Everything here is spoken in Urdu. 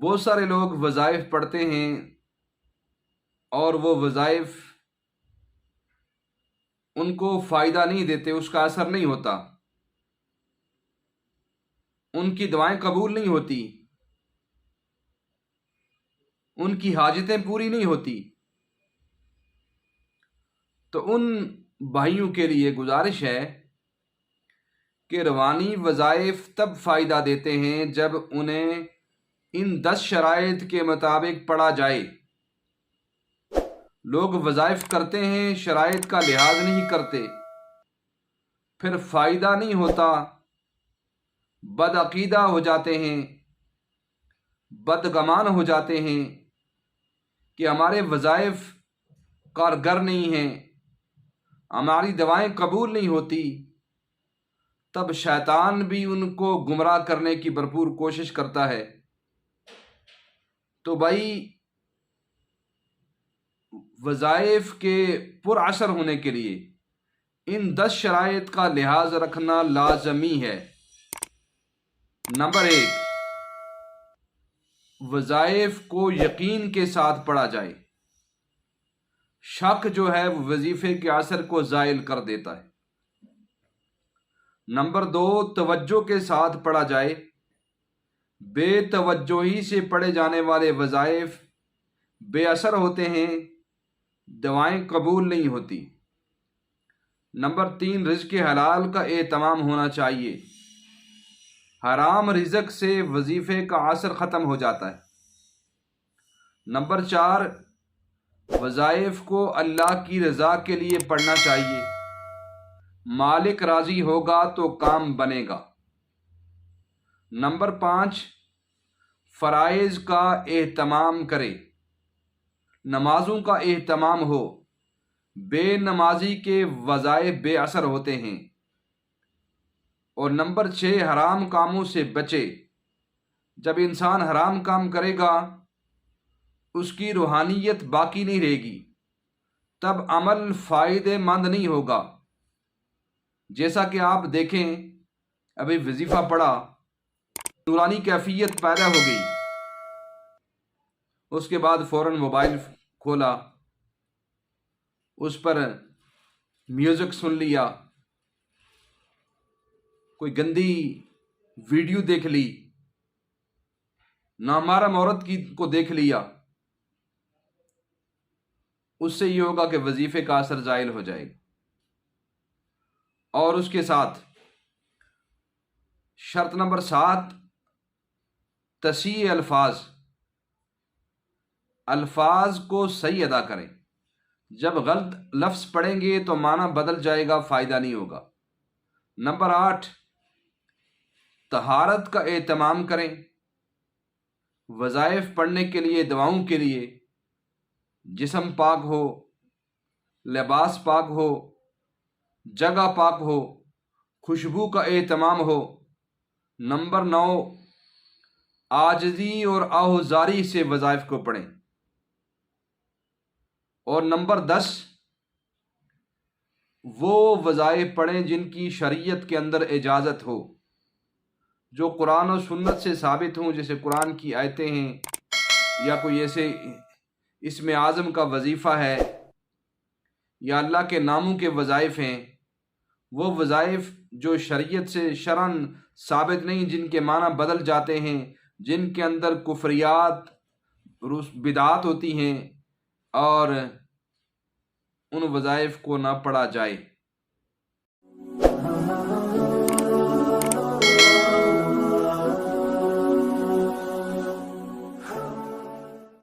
بہت سارے لوگ وظائف پڑھتے ہیں اور وہ وظائف ان کو فائدہ نہیں دیتے، اس کا اثر نہیں ہوتا، ان کی دعائیں قبول نہیں ہوتی، ان کی حاجتیں پوری نہیں ہوتی۔ تو ان بھائیوں کے لیے گزارش ہے کہ روحانی وظائف تب فائدہ دیتے ہیں جب انہیں ان 10 شرائط کے مطابق پڑھا جائے۔ لوگ وظائف کرتے ہیں، شرائط کا لحاظ نہیں کرتے، پھر فائدہ نہیں ہوتا، بدعقیدہ ہو جاتے ہیں، بدگمان ہو جاتے ہیں کہ ہمارے وظائف کارگر نہیں ہیں، ہماری دعائیں قبول نہیں ہوتی۔ تب شیطان بھی ان کو گمراہ کرنے کی بھرپور کوشش کرتا ہے۔ تو بھائی، وظائف کے پر اثر ہونے کے لیے ان 10 شرائط کا لحاظ رکھنا لازمی ہے۔ نمبر 1، وظائف کو یقین کے ساتھ پڑھا جائے۔ شک جو ہے وہ وظیفے کے اثر کو زائل کر دیتا ہے۔ نمبر 2، توجہ کے ساتھ پڑھا جائے۔ بے توجہی سے پڑھے جانے والے وظائف بے اثر ہوتے ہیں، دعائیں قبول نہیں ہوتی۔ نمبر 3، رزق حلال کا اہتمام ہونا چاہیے۔ حرام رزق سے وظیفے کا اثر ختم ہو جاتا ہے۔ نمبر 4، وظائف کو اللہ کی رضا کے لیے پڑھنا چاہیے۔ مالک راضی ہوگا تو کام بنے گا۔ نمبر 5، فرائض کا اہتمام کرے، نمازوں کا اہتمام ہو۔ بے نمازی کے وظائف بے اثر ہوتے ہیں۔ اور نمبر 6، حرام کاموں سے بچے۔ جب انسان حرام کام کرے گا اس کی روحانیت باقی نہیں رہے گی، تب عمل فائدے مند نہیں ہوگا۔ جیسا کہ آپ دیکھیں، ابھی وظیفہ پڑھا، نورانی کیفیت پیدا ہو گئی، اس کے بعد فوراً موبائل کھولا، اس پر میوزک سن لیا، کوئی گندی ویڈیو دیکھ لی، نامحرم عورت کو دیکھ لیا، اس سے یہ ہوگا کہ وظیفے کا اثر زائل ہو جائے گا۔ اور اس کے ساتھ شرط نمبر 7، تصحیح الفاظ کو صحیح ادا کریں۔ جب غلط لفظ پڑھیں گے تو معنی بدل جائے گا، فائدہ نہیں ہوگا۔ نمبر 8، طہارت کا اہتمام کریں۔ وظائف پڑھنے کے لیے، دعاؤں کے لیے جسم پاک ہو، لباس پاک ہو، جگہ پاک ہو، خوشبو کا اہتمام ہو۔ نمبر 9، عاجزی اور آہوازاری سے وظائف کو پڑھیں۔ اور نمبر 10، وہ وظائف پڑھیں جن کی شریعت کے اندر اجازت ہو، جو قرآن و سنت سے ثابت ہوں، جیسے قرآن کی آیتیں ہیں یا کوئی ایسے اسم اعظم کا وظیفہ ہے یا اللہ کے ناموں کے وظائف ہیں۔ وہ وظائف جو شریعت سے شرعاً ثابت نہیں، جن کے معنی بدل جاتے ہیں، جن کے اندر کفریات بدعات ہوتی ہیں، اور ان وظائف کو نہ پڑھا جائے۔